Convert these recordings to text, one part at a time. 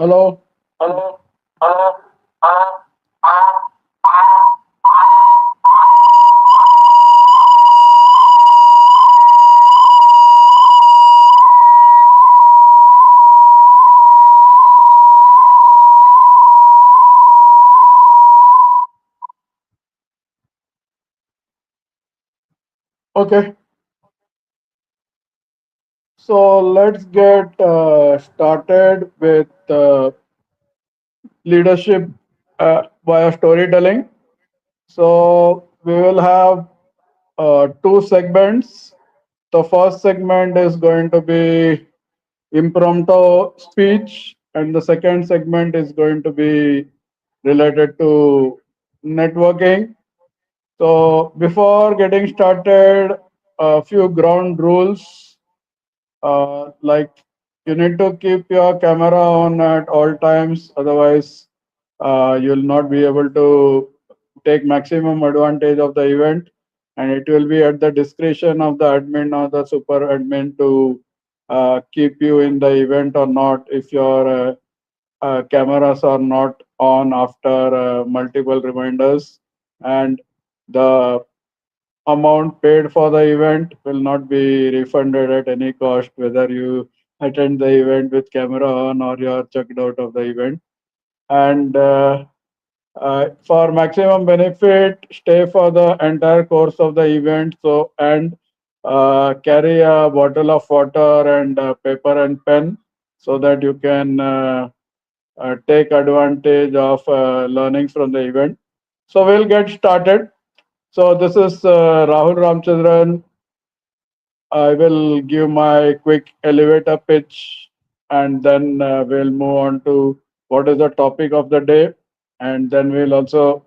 Hello. Okay. So let's get started with leadership via storytelling. So we will have two segments. The first segment is going to be impromptu speech, and the second segment is going to be related to networking. So before getting started, a few ground rules. Like you need to keep your camera on at all times, otherwise you'll not be able to take maximum advantage of the event, and it will be at the discretion of the admin or the super admin to keep you in the event or not if your cameras are not on after multiple reminders, and the amount paid for the event will not be refunded at any cost, whether you attend the event with camera on or you are checked out of the event. And for maximum benefit, stay for the entire course of the event. So, and carry a bottle of water and paper and pen so that you can take advantage of learnings from the event. So, we'll get started. So, this is Rahul Ramchandran. I will give my quick elevator pitch, and then we'll move on to what is the topic of the day, and then we'll also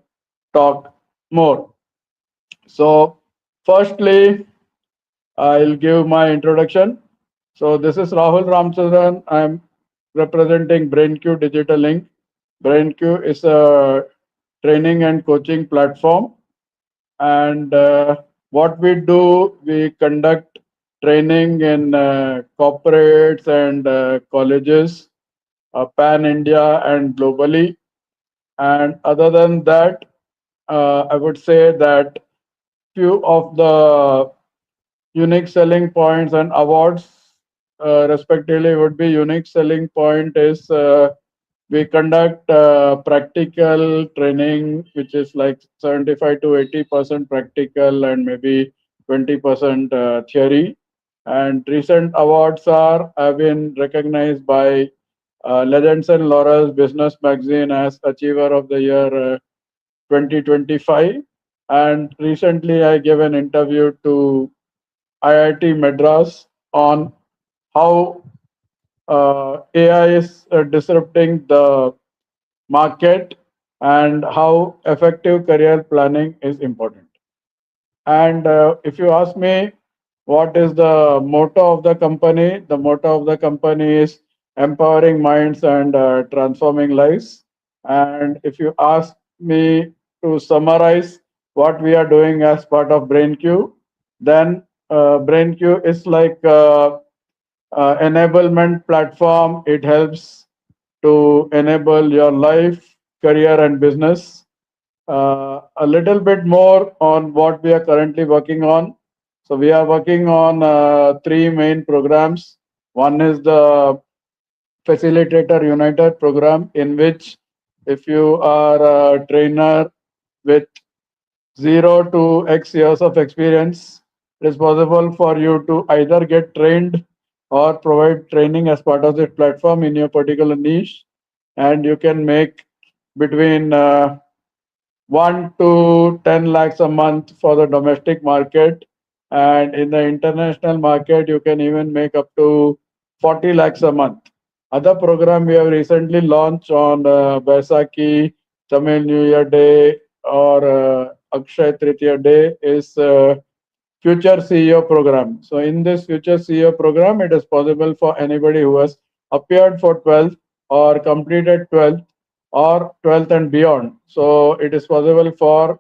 talk more. So, firstly, I'll give my introduction. So, this is Rahul Ramchandran. I'm representing BrainQ Digital Link. BrainQ is a training and coaching platform, and what we do, we conduct training in corporates and colleges, pan India and globally. And other than that, I would say that few of the unique selling points and awards, respectively, would be unique selling point is we conduct practical training, which is like 75 to 80% practical and maybe 20% theory. And recent awards are have been recognized by Legends and Laurels Business Magazine as Achiever of the Year 2025. And recently, I gave an interview to IIT Madras on how AI is disrupting the market and how effective career planning is important. And if you ask me what is the motto of the company, the motto of the company is empowering minds and transforming lives. And if you ask me to summarize what we are doing as part of BrainQ, then BrainQ is like enablement platform. It helps to enable your life, career, and business. A little bit more on what we are currently working on. So we are working on three main programs. One is the Facilitator United program, in which if you are a trainer with 0 to X years of experience, it is possible for you to either get trained or provide training as part of that platform in your particular niche, and you can make between 1 to 10 lakhs a month for the domestic market, and in the international market you can even make up to 40 lakhs a month. Other program we have recently launched on Baisakhi, Tamil New Year Day, or Akshay Tritiya Day is Future CEO program. So in this Future CEO program, it is possible for anybody who has appeared for 12th or completed 12th or 12th and beyond. So it is possible for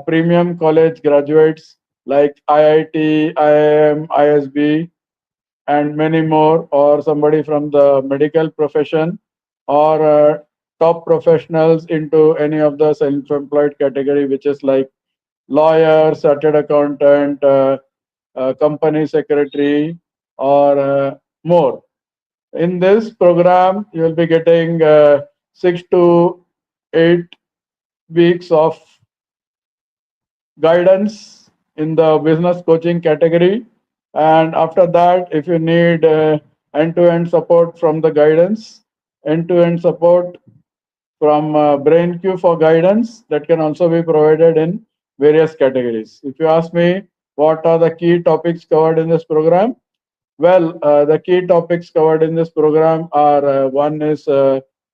premium college graduates like IIT, IIM, ISB, and many more, or somebody from the medical profession. or top professionals into any of the self-employed category, which is like lawyer, chartered accountant, company secretary, or more. In this program, you will be getting 6 to 8 weeks of guidance in the business coaching category. And after that, if you need end-to-end support from the guidance, end-to-end support from BrainQ for guidance, that can also be provided in various categories. If you ask me what are the key topics covered in this program, well, the key topics covered in this program are one is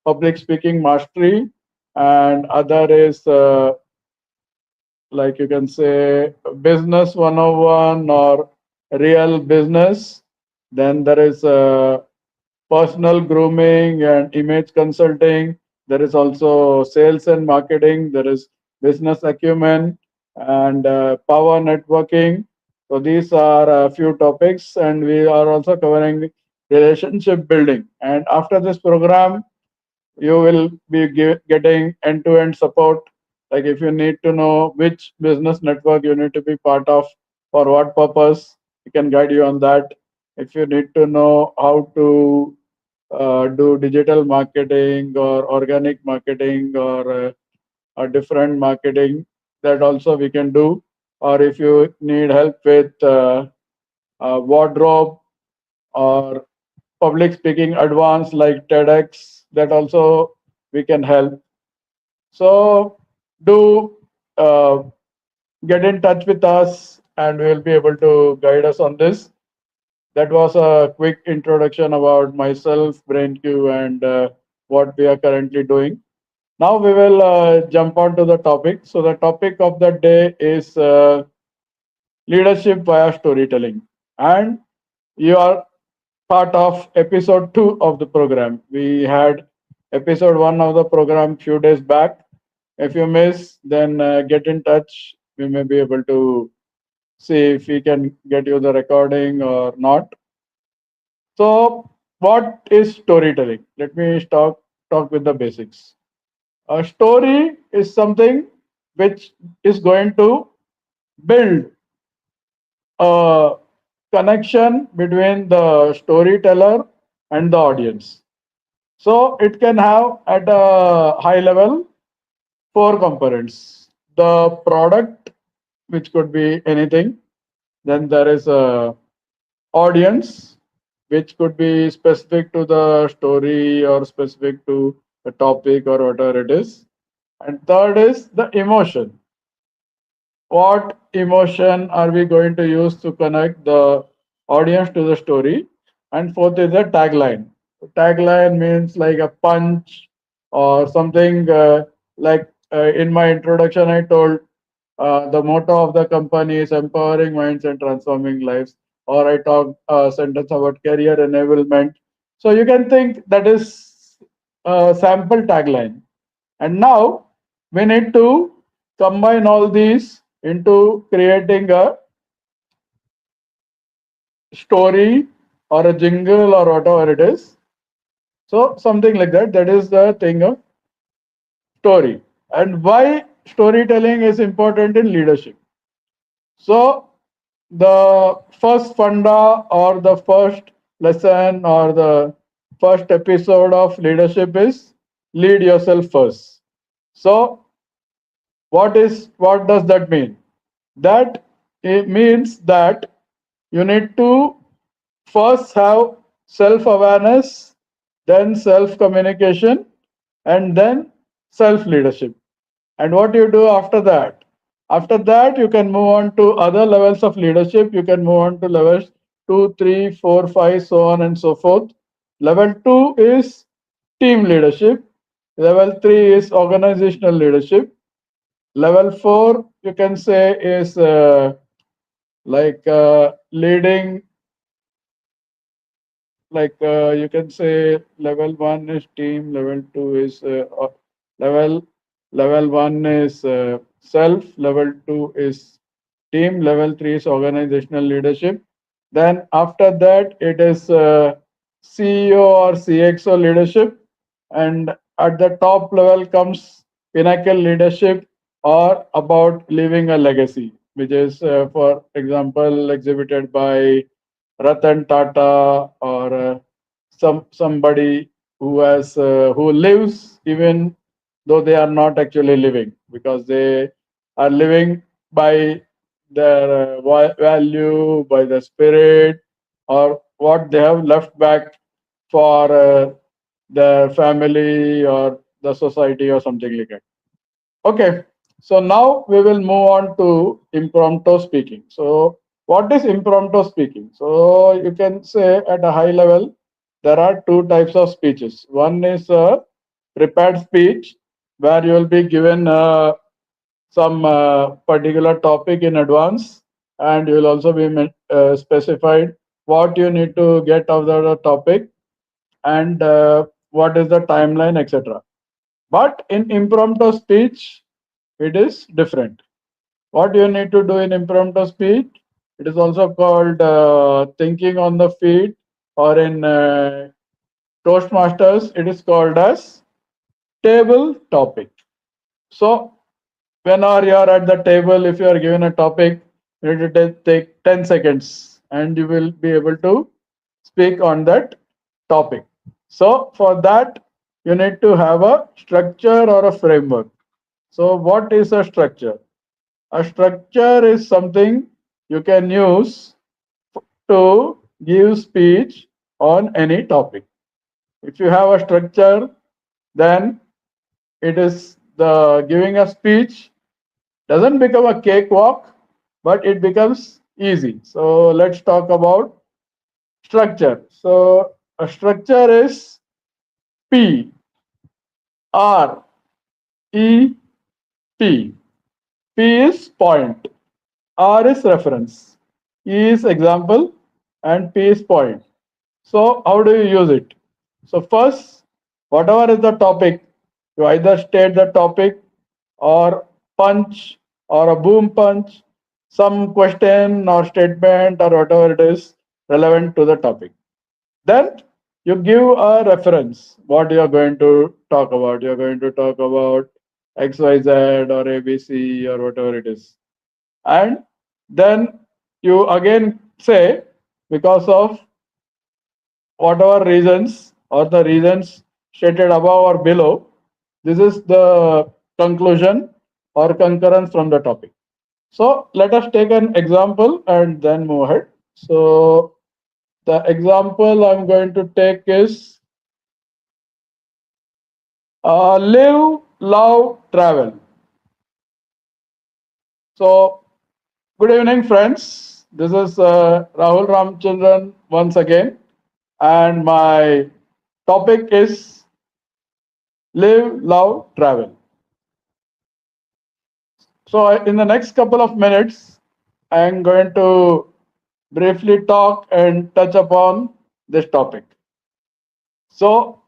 public speaking mastery, and other is like you can say business 101 or real business. Then there is personal grooming and image consulting. There is also sales and marketing. There is business acumen and power networking. So these are a few topics, and we are also covering relationship building. And after this program, you will be getting end-to-end support. Like if you need to know which business network you need to be part of for what purpose, we can guide you on that. If you need to know how to do digital marketing or organic marketing or different marketing, that also we can do. Or if you need help with wardrobe or public speaking advanced like TEDx, that also we can help. So do uh, get in touch with us and we will be able to guide us on this. That was a quick introduction about myself, BrainQ, and what we are currently doing. Now we will jump on to the topic. So the topic of the day is leadership via storytelling. And you are part of episode 2 of the program. We had episode 1 of the program few days back. If you miss, then get in touch. We may be able to see if we can get you the recording or not. So, what is storytelling? Let me talk with the basics. A story is something which is going to build a connection between the storyteller and the audience. So it can have at a high level 4 components. The product, which could be anything. Then there is a audience, which could be specific to the story or specific to the topic or whatever it is. And third is the emotion. What emotion are we going to use to connect the audience to the story? And fourth is the tagline. Tagline means like a punch or something like in my introduction, I told the motto of the company is empowering minds and transforming lives. Or I talked a sentence about career enablement. So you can think that is a sample tagline. And now we need to combine all these into creating a story or a jingle or whatever it is. So something like that. That is the thing of story. And why storytelling is important in leadership. So the first funda or the first lesson or the first episode of leadership is lead yourself first. So what does that mean? That it means that you need to first have self awareness, then self communication, and then self leadership. And what you do after that? After that, you can move on to other levels of leadership. You can move on to levels 2, 3, 4, 5, so on and so forth. Level 2 is team leadership. Level 3 is organizational leadership. Level 4, you can say, is leading, you can say level 1 is team, level 2 is level level 1 is self, level 2 is team, level 3 is organizational leadership. Then after that it is CEO or CXO leadership, and at the top level comes pinnacle leadership or about leaving a legacy, which is, for example, exhibited by Ratan Tata or somebody who lives even though they are not actually living, because they are living by their value, by the spirit, or what they have left back for their family or the society or something like that. Okay, so now we will move on to impromptu speaking. So, what is impromptu speaking? So, you can say at a high level, there are two types of speeches. One is a prepared speech, where you will be given some particular topic in advance, and you will also be specified what you need to get out of the topic, and what is the timeline, etc. But in impromptu speech, it is different. What you need to do in impromptu speech, it is also called thinking on the feet, or in Toastmasters, it is called as table topic. So, whenever you are at the table, if you are given a topic, you need to take 10 seconds and you will be able to speak on that topic. So, for that, you need to have a structure or a framework. So, what is a structure? A structure is something you can use to give speech on any topic. If you have a structure, then it is the giving a speech doesn't become a cakewalk, but it becomes easy. So let's talk about structure. So a structure is P R E P. P is point, R is reference, E is example, and P is point. So how do you use it? So first, whatever is the topic, you either state the topic or punch or a boom punch, some question or statement or whatever it is relevant to the topic. Then you give a reference what you are going to talk about. You are going to talk about XYZ or ABC or whatever it is. And then you again say, because of whatever reasons or the reasons stated above or below, this is the conclusion or concurrence from the topic. So let us take an example and then move ahead. So the example I'm going to take is live, love, travel. So good evening, friends. This is Rahul Ramchandran once again, and my topic is live, love, travel. So, in the next couple of minutes, I am going to briefly talk and touch upon this topic. So,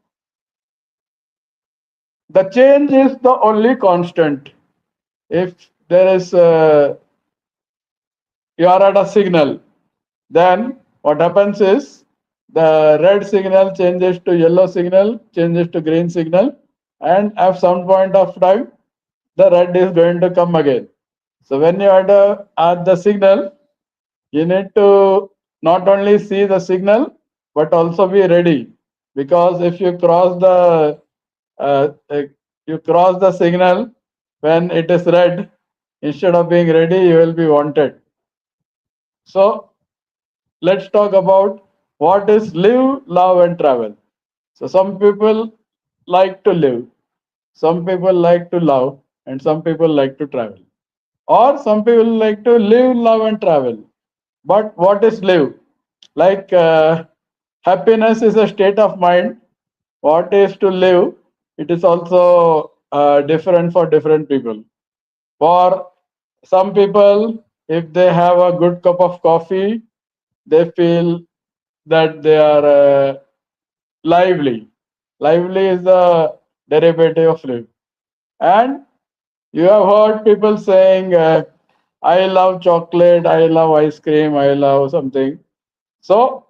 the change is the only constant. If there is you are at a signal, then what happens is the red signal changes to yellow signal, changes to green signal, and at some point of time, the red is going to come again. So when you are at the signal, you need to not only see the signal but also be ready, because if you cross the uh, uh, you cross the signal when it is red, instead of being ready you will be wanted. So let's talk about what is live, love, and travel. So some people like to live, some people like to love, and some people like to travel, or some people like to live, love, and travel. But what is live? Like happiness is a state of mind. What is to live? It is also different for different people. For some people, if they have a good cup of coffee, they feel that they are lively. Lively is the derivative of live. And you have heard people saying, I love chocolate, I love ice cream, I love something. So,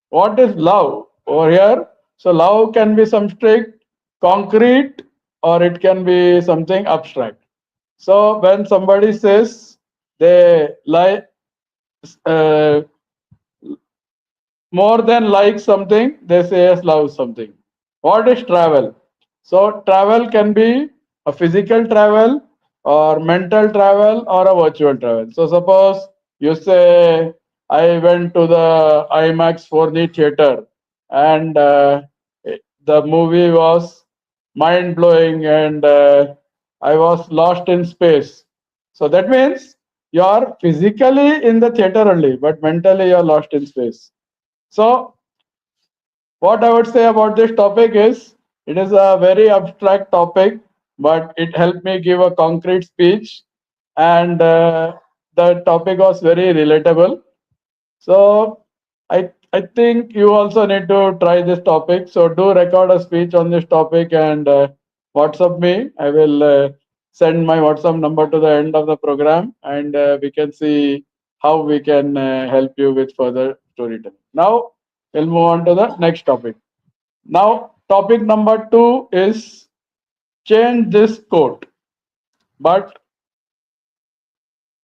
what is love over here? So, love can be some strict, concrete or it can be something abstract. So when somebody says they like uh, more than like something, they say yes, love something. What is travel? So travel can be a physical travel or mental travel or a virtual travel. So suppose you say I went to the IMAX 4D theater and the movie was mind blowing and I was lost in space. So that means you are physically in the theater only, but mentally you are lost in space. So, what I would say about this topic is it is a very abstract topic, but it helped me give a concrete speech, and the topic was very relatable. So, I think you also need to try this topic. So, do record a speech on this topic and WhatsApp me. I will send my WhatsApp number to the end of the program, and we can see how we can help you with further storytelling. Now, we'll move on to the next topic. Now, topic number two is change this quote. But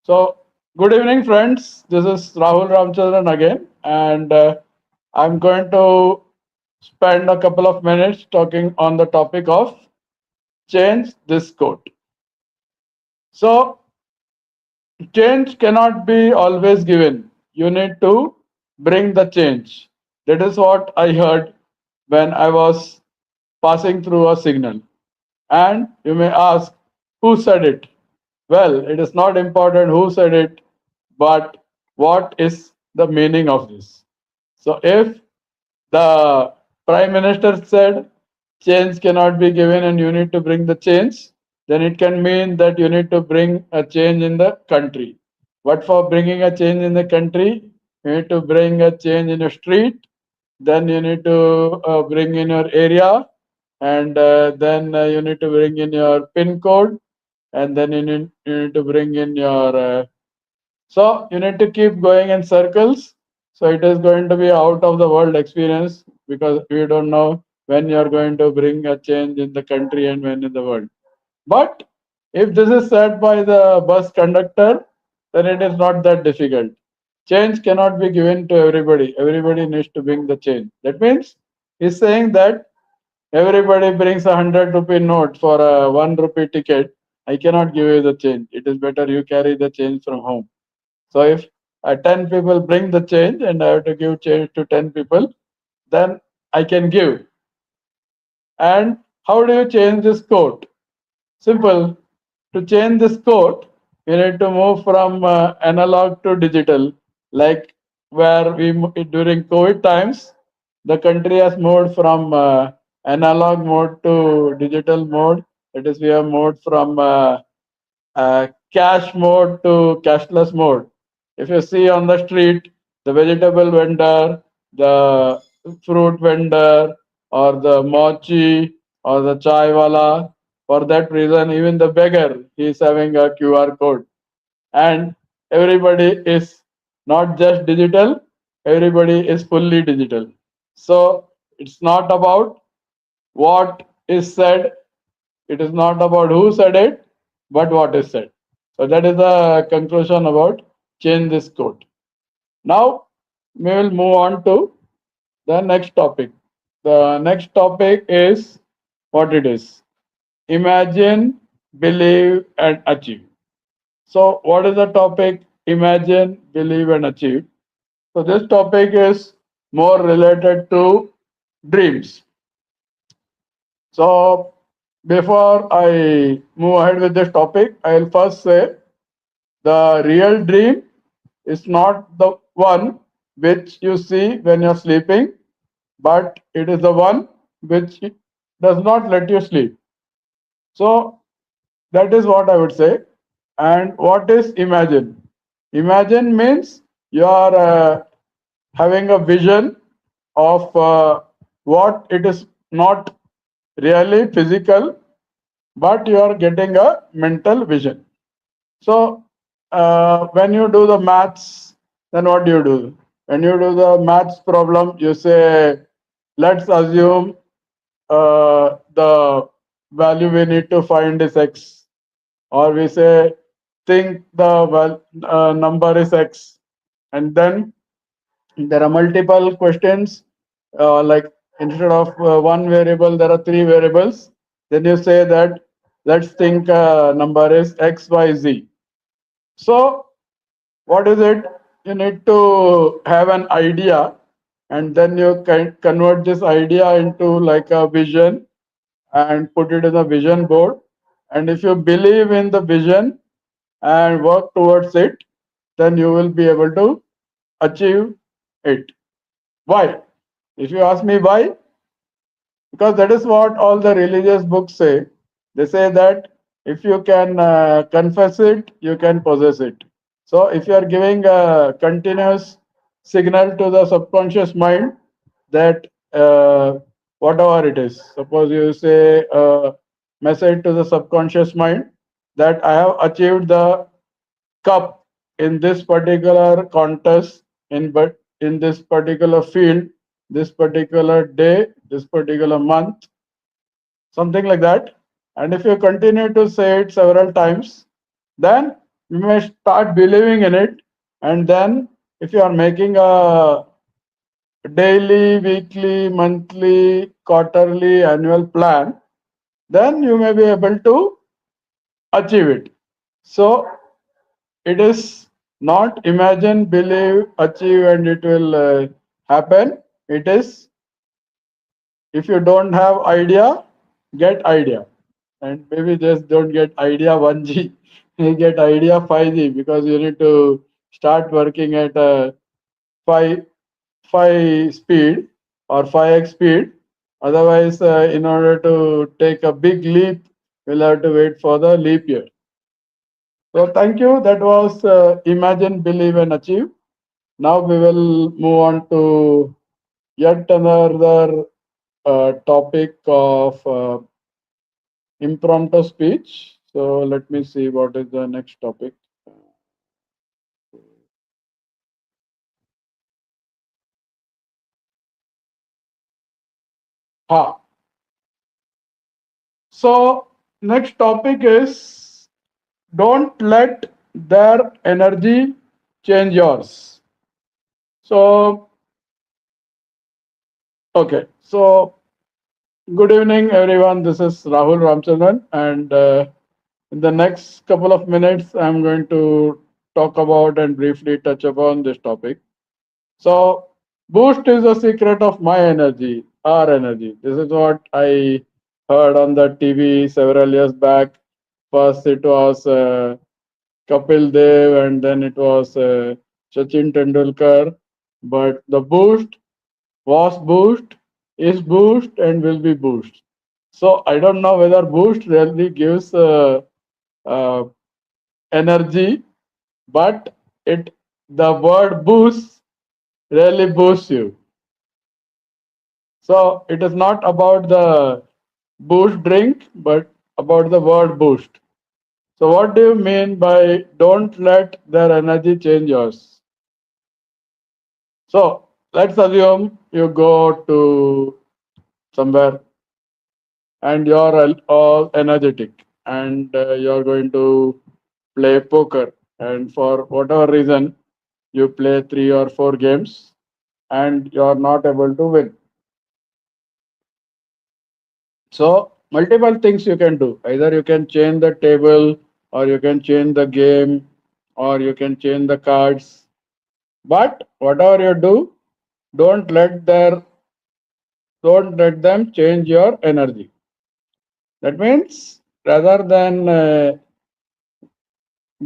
so, good evening, friends. This is Rahul Ramchandran again, and I'm going to spend a couple of minutes talking on the topic of change this quote. So, change cannot be always given. You need to bring the change. That is what I heard when I was passing through a signal. And you may ask, who said it? Well, it is not important who said it, but what is the meaning of this? So, if the Prime Minister said change cannot be given and you need to bring the change, then it can mean that you need to bring a change in the country. But for bringing a change in the country, you need to bring a change in your street, then you need to bring in your area, and then you need to bring in your pin code, and then you need to bring in your so you need to keep going in circles. So it is going to be out of the world experience because we don't know when you are going to bring a change in the country and when in the world. But if this is said by the bus conductor, then it is not that difficult. Change cannot be given to everybody. Everybody needs to bring the change. That means he's saying that everybody brings a 100 rupee note for a 1 rupee ticket. I cannot give you the change. It is better you carry the change from home. So if 10 people bring the change and I have to give change to 10 people, then I can give. And how do you change this code? Simple. To change this code, you need to move from analog to digital. Like where during COVID times, the country has moved from analog mode to digital mode. That is, we have moved from cash mode to cashless mode. If you see on the street, the vegetable vendor, the fruit vendor, or the mochi, or the chai wala, for that reason, even the beggar, he is having a QR code. And everybody is not just digital, everybody is fully digital. So it's not about what is said, it is not about who said it, but what is said. So that is the conclusion about change this code. Now we will move on to the next topic. The next topic is what it is. Imagine, believe, and achieve. So what is the topic? Imagine, believe, and achieve. So this topic is more related to dreams. So before I move ahead with this topic, I'll first say the real dream is not the one which you see when you're sleeping, but it is the one which does not let you sleep. So that is what I would say. And what is imagine? Imagine means you are having a vision of what it is not really physical, but you are getting a mental vision. So when you do the maths, then what do you do? When you do the maths problem, you say, let's assume the value we need to find is x, or we say think the number is x, and then there are multiple questions, like instead of one variable there are three variables, then you say that let's think number is x y z. So what is it? You need to have an idea, and then you can convert this idea into like a vision and put it in a vision board. And if you believe in the vision and work towards it, then you will be able to achieve it. Why? If you ask me why, because that is what all the religious books say. They say that if you can confess it, you can possess it. So if you are giving a continuous signal to the subconscious mind that whatever it is, suppose you say a message to the subconscious mind that I have achieved the cup in this particular contest, in this particular field, this particular day, this particular month, something like that. And if you continue to say it several times, then you may start believing in it. And then if you are making a daily, weekly, monthly, quarterly, annual plan, then you may be able to achieve it. So it is not imagine, believe, achieve, and it will happen. It is, if you don't have idea, get idea. And maybe just don't get idea 1G, you get idea 5G, because you need to start working at 5 5 speed or 5x speed. Otherwise, in order to take a big leap, we'll have to wait for the leap year. So thank you. That was imagine, believe, and achieve. Now we will move on to yet another topic of impromptu speech. So let me see what is the next topic. Ha. So next topic is don't let their energy change yours. So okay. So good evening, everyone. This is Rahul Ramchandran, and in the next couple of minutes, I'm going to talk about and briefly touch upon this topic. So, boost is the secret of my energy, our energy. This is what I heard on the TV several years back. First, it was Kapil Dev, and then it was Sachin Tendulkar. But the boost was boost, is boost, and will be boost. So I don't know whether boost really gives uh, energy, but it the word boost really boosts you. So it is not about the boost drink, but about the word boost. So what do you mean by don't let their energy change yours? So let's assume you go to somewhere and you're all energetic, and you're going to play poker, and for whatever reason you play 3 or 4 games and you're not able to win. So multiple things you can do. Either you can change the table, or you can change the game, or you can change the cards. But whatever you do, don't let their don't let them change your energy. That means rather than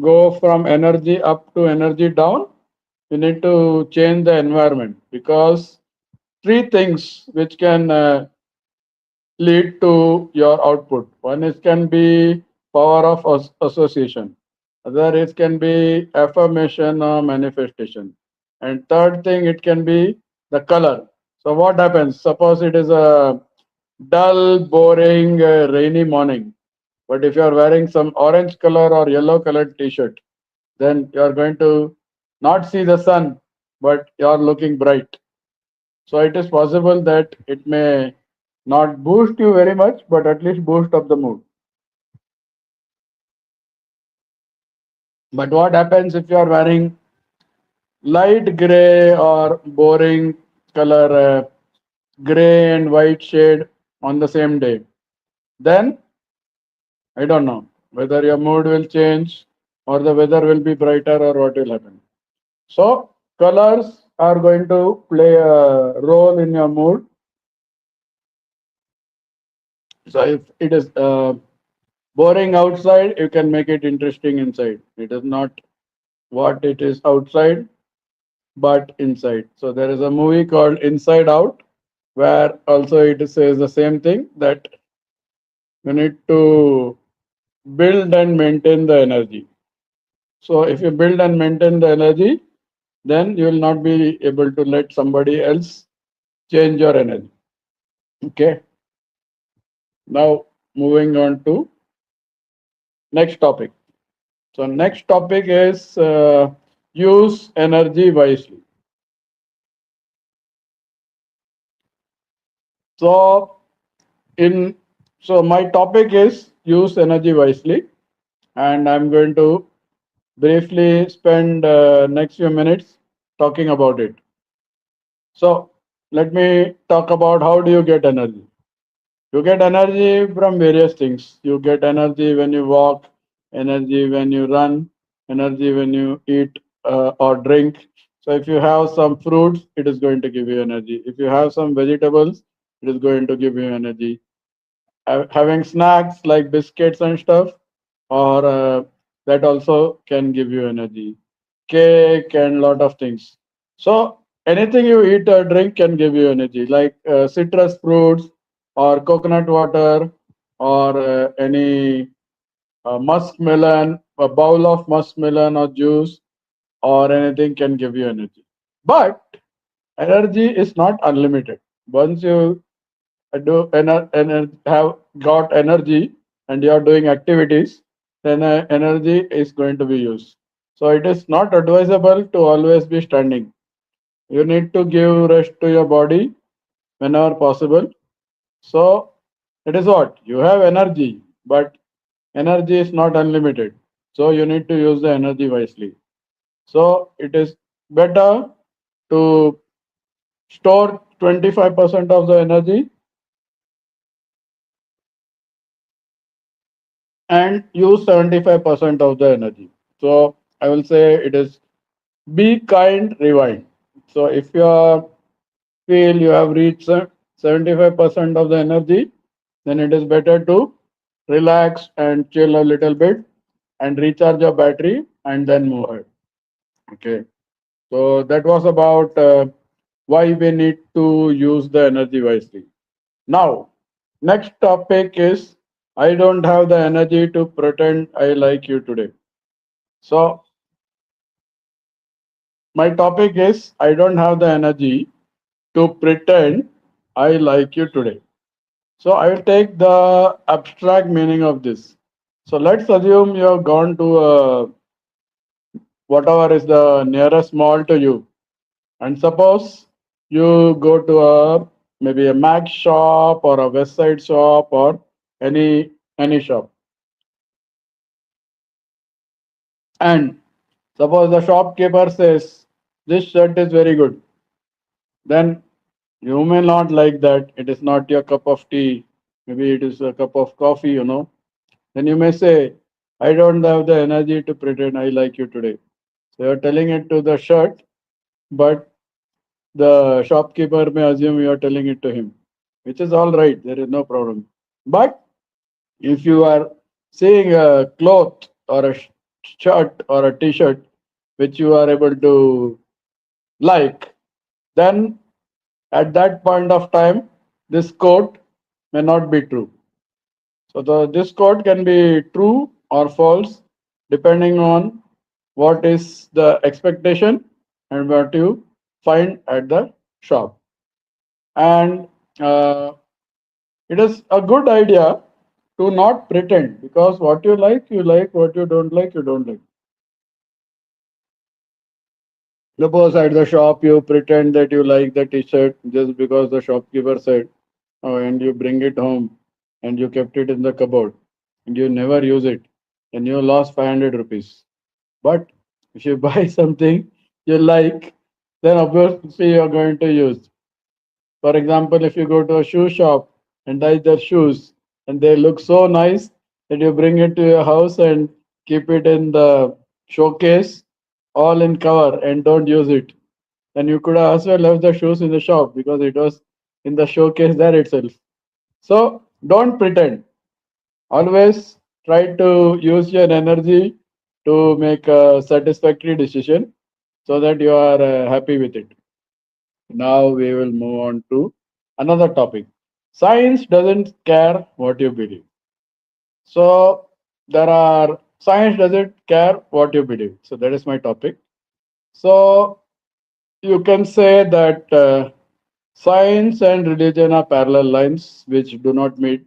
go from energy up to energy down, you need to change the environment, because three things which can lead to your output. One is can be power of association. Other is can be affirmation or manifestation. And third thing, it can be the color. So what happens? Suppose it is a dull, boring, rainy morning. But if you are wearing some orange color or yellow colored t-shirt, then you are going to not see the sun, but you are looking bright. So it is possible that it may Not boost you very much, but at least boost up the mood. But what happens if you are wearing light gray or boring color, gray and white shade on the same day? Then I don't know whether your mood will change or the weather will be brighter or what will happen. So colors are going to play a role in your mood. So if it is boring outside, you can make it interesting inside. It is not what it is outside, but inside. So there is a movie called Inside Out, where also it says the same thing, that you need to build and maintain the energy. So if you build and maintain the energy, then you will not be able to let somebody else change your energy. Okay. Now moving on to next topic. So next topic is use energy wisely. So in so my topic is use energy wisely, and I'm going to briefly spend next few minutes talking about it. So let me talk about how do you get energy. You get energy from various things. You get energy when you walk, energy when you run, energy when you eat or drink. So if you have some fruits, it is going to give you energy. If you have some vegetables, it is going to give you energy. Having snacks like biscuits and stuff, or that also can give you energy. Cake and lot of things. So anything you eat or drink can give you energy, like citrus fruits or coconut water or any muskmelon, a bowl of muskmelon or juice or anything can give you energy. But energy is not unlimited. Once you have got energy and you are doing activities, then energy is going to be used. So it is not advisable to always be standing. You need to give rest to your body whenever possible. So it is what you have energy, but energy is not unlimited. So you need to use the energy wisely. So it is better to store 25% of the energy and use 75% of the energy. So I will say it is be kind, rewind. So if you feel you have reached 75% of the energy, then it is better to relax and chill a little bit and recharge your battery and then move ahead. Okay. So that was about why we need to use the energy wisely. Now, next topic is I don't have the energy to pretend I like you today. So my topic is I don't have the energy to pretend I like you today. So I will take the abstract meaning of this. So let's assume you have gone to whatever is the nearest mall to you, and suppose you go to a maybe a Mac shop or a West Side shop or any shop, and suppose the shopkeeper says this shirt is very good, then you may not like that. It is not your cup of tea. Maybe it is a cup of coffee, Then you may say, I don't have the energy to pretend I like you today. So you're telling it to the shirt, but the shopkeeper may assume you are telling it to him, which is all right. There is no problem. But if you are seeing a cloth or a shirt or a t-shirt which you are able to like, then at that point of time, this quote may not be true. So this quote can be true or false depending on what is the expectation and what you find at the shop. And uh, it is a good idea to not pretend, because what you like, what you don't like, you don't like. Suppose at the shop you pretend that you like the t-shirt just because the shopkeeper said, and you bring it home and you kept it in the cupboard and you never use it, and you lost 500 rupees. But if you buy something you like, then obviously you're going to use. For example, if you go to a shoe shop and buy their shoes and they look so nice that you bring it to your house and keep it in the showcase, all in cover, and don't use it, then you could have as well left the shoes in the shop because it was in the showcase there itself. So don't pretend. Always try to use your energy to make a satisfactory decision so that you are happy with it. Now we will move on to another topic. Science doesn't care what you believe. So there are science doesn't care what you believe. So that is my topic. So you can say that science and religion are parallel lines which do not meet,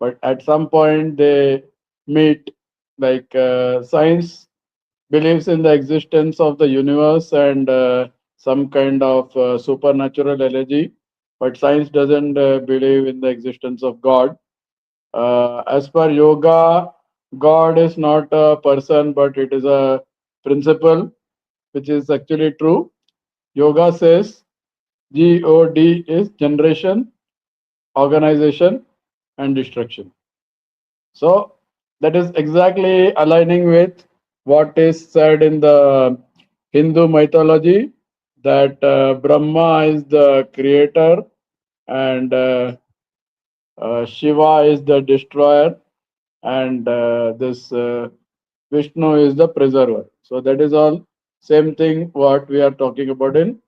but at some point they meet. Like science believes in the existence of the universe and some kind of supernatural energy, but science doesn't believe in the existence of God. As per yoga, God is not a person, but it is a principle, which is actually true. Yoga says God is generation, organization, and destruction. So that is exactly aligning with what is said in the Hindu mythology, that Brahma is the creator and Shiva is the destroyer, and this Vishnu is the preserver. So that is all same thing what we are talking about in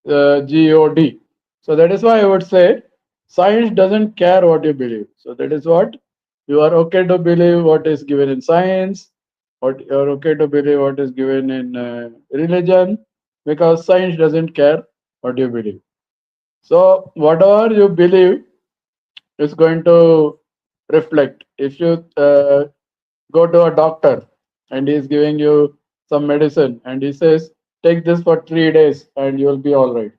God. So that is why I would say science doesn't care what you believe. So that is what you are okay to believe what is given in science, what you are okay to believe what is given in religion, because science doesn't care what you believe. So whatever you believe is going to reflect. If you go to a doctor and he is giving you some medicine and he says, take this for 3 days and you will be all right.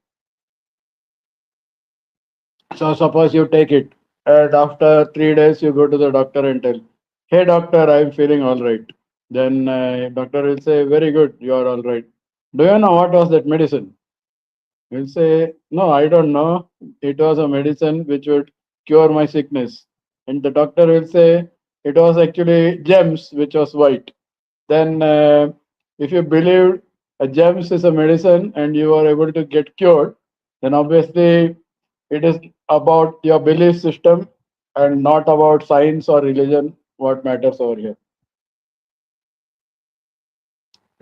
So suppose you take it, and after 3 days you go to the doctor and tell, "Hey doctor, I'm feeling all right." Then doctor will say, "Very good, you are all right. Do you know what was that medicine?" You'll say, "No, I don't know. It was a medicine which would cure my sickness." And the doctor will say, "It was actually gems, which was white." Then, if you believe a gems is a medicine and you are able to get cured, then obviously it is about your belief system and not about science or religion what matters over here.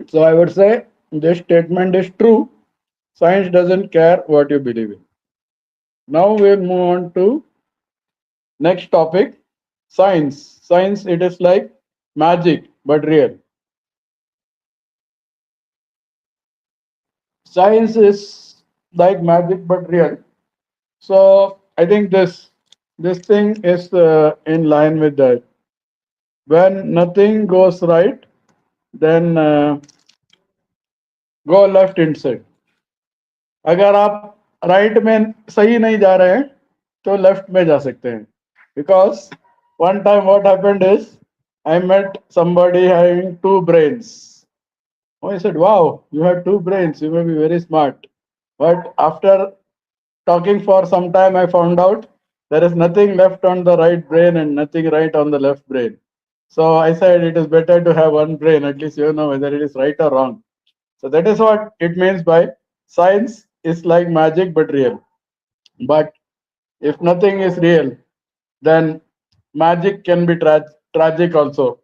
So I would say this statement is true. Science doesn't care what you believe in. Now we'll move on to next topic. Science. Science, it is like magic but real. Science is like magic but real. So I think this thing is in line with that. When nothing goes right, then go left instead. अगर आप right में सही नहीं जा रहे हैं तो left में जा सकते हैं. Because one time what happened is I met somebody having two brains. Oh, I said, wow, you have two brains, you may be very smart. But after talking for some time, I found out there is nothing left on the right brain and nothing right on the left brain. So I said it is better to have one brain, at least you know whether it is right or wrong. So that is what it means by science is like magic but real. But if nothing is real, then magic can be tragic also.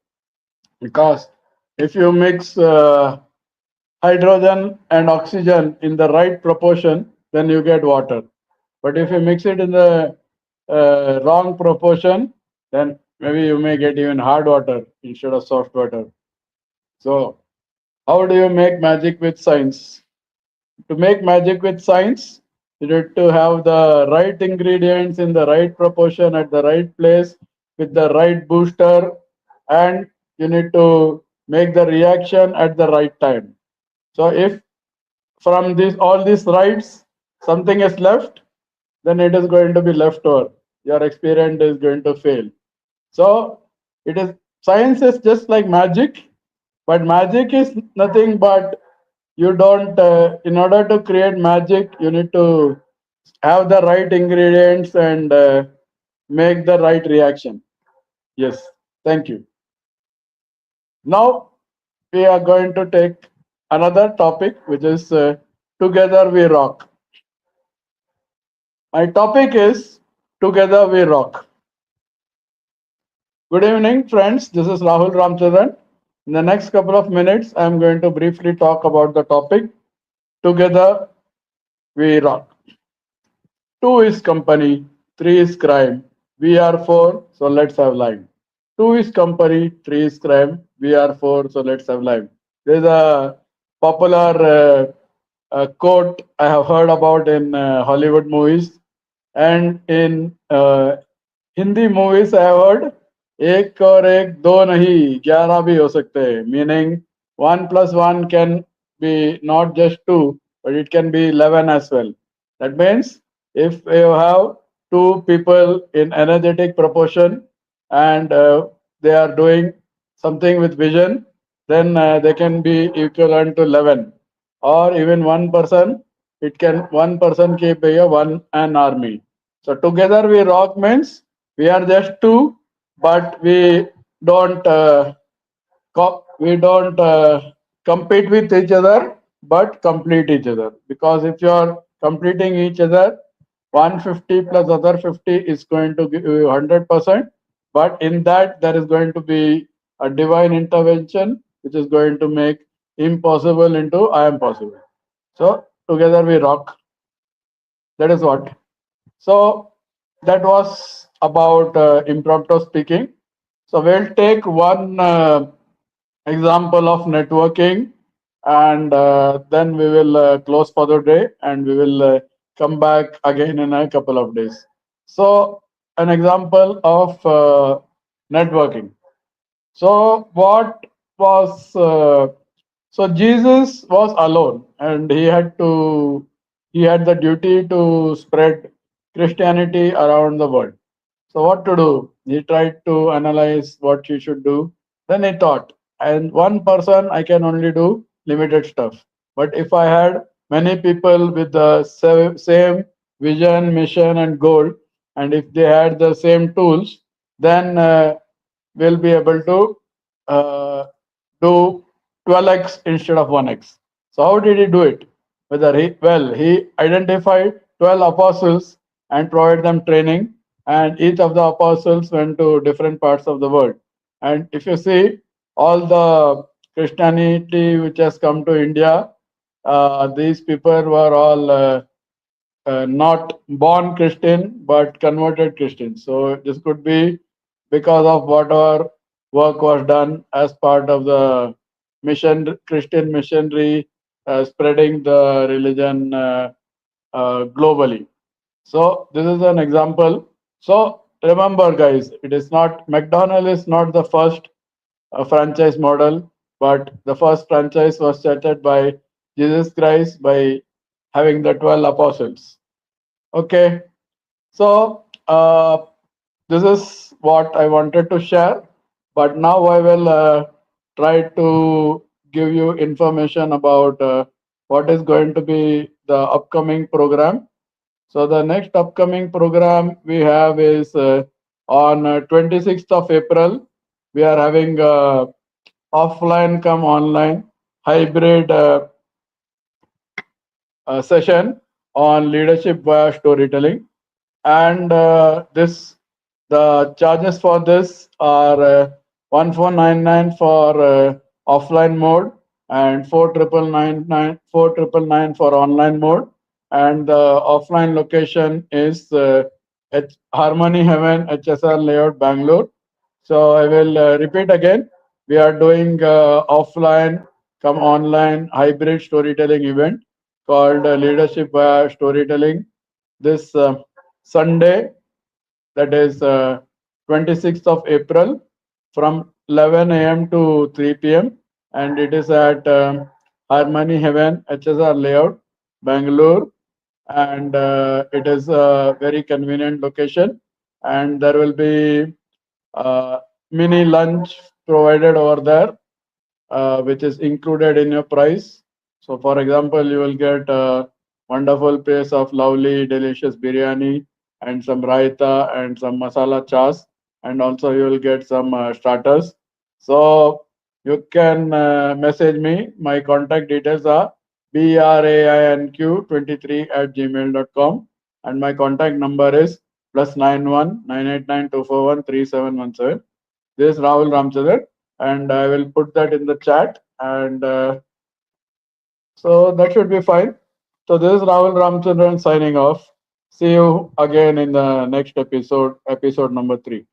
Because if you mix hydrogen and oxygen in the right proportion, then you get water. But if you mix it in the wrong proportion, then maybe you may get even hard water instead of soft water. So, how do you make magic with science? To make magic with science, you need to have the right ingredients in the right proportion at the right place with the right booster, and you need to make the reaction at the right time. So if from this all these rights something is left, then it is going to be left over. Your experiment is going to fail. So it is science is just like magic, but magic is nothing but you don't. In order to create magic, you need to have the right ingredients and make the right reaction. Yes, thank you. Now we are going to take another topic, which is Together We Rock. My topic is Together We Rock. Good evening, friends. This is Rahul Ramchandran. In the next couple of minutes, I am going to briefly talk about the topic Together We Rock. Two is company, three is crime. We are four, so let's have lime. Two is company, three is crime. We are four, so let's have lime. There's a popular quote I have heard about in Hollywood movies, and in Hindi movies I have heard एक और एक दो नहीं 11 भी हो सकते हैं, meaning 1 plus 1 can be not just 2 but it can be 11 as well. That means if you have two people in energetic proportion and they are doing something with vision, then they can be equivalent to 11, or even one person, it can one person can be a one an army. So together we rock means we are just two, but we don't we don't compete with each other, but complete each other. Because if you are completing each other, 150 plus other 50 is going to give you 100%. But in that, there is going to be a divine intervention, which is going to make impossible into I am possible. So together we rock. That is what. So that was about impromptu speaking. So we'll take one example of networking, and then we will close for the day, and we will come back again in a couple of days. So an example of networking. So what was so Jesus was alone, and he had the duty to spread Christianity around the world. So what to do? He tried to analyze what he should do. Then he thought, and one person I can only do limited stuff. But if I had many people with the same vision, mission, and goal, and if they had the same tools, then we'll be able to uh, do 12x instead of 1x. So how did he do it? Whether he identified 12 apostles and provided them training, and each of the apostles went to different parts of the world. And if you see all the Christianity which has come to India, these people were all not born Christian but converted Christians. So this could be because of whatever work was done as part of the Christian missionary spreading the religion globally. So this is an example. So remember, guys, it is not McDonald's is not the first franchise model, but the first franchise was started by Jesus Christ by having the 12 apostles. Okay, so this is what I wanted to share, but now I will try to give you information about what is going to be the upcoming program. So the next upcoming program we have is on 26th of April. We are having offline come online hybrid session on leadership via storytelling, and this the charges for this are 1499 for offline mode, and 4999 for online mode, and the offline location is Harmony Heaven HSR Layout, Bangalore. So I will repeat again. We are doing offline come online hybrid storytelling event called Leadership via Storytelling this Sunday, that is 26th of April, from 11 a.m. to 3 p.m. and it is at Harmony Heaven HSR Layout, Bangalore. and it is a very convenient location. And there will be uh, mini lunch provided over there, which is included in your price. So, for example, you will get a wonderful piece of lovely, delicious biryani and some raita and some masala chas, and also you will get some starters. So, you can message me. My contact details are brainq23 at gmail.com, and my contact number is +91 989 241 3717. This is Rahul Ramchandran, and I will put that in the chat. And so that should be fine. So this is Rahul Ramchandran signing off. See you again in the next episode, episode number 3.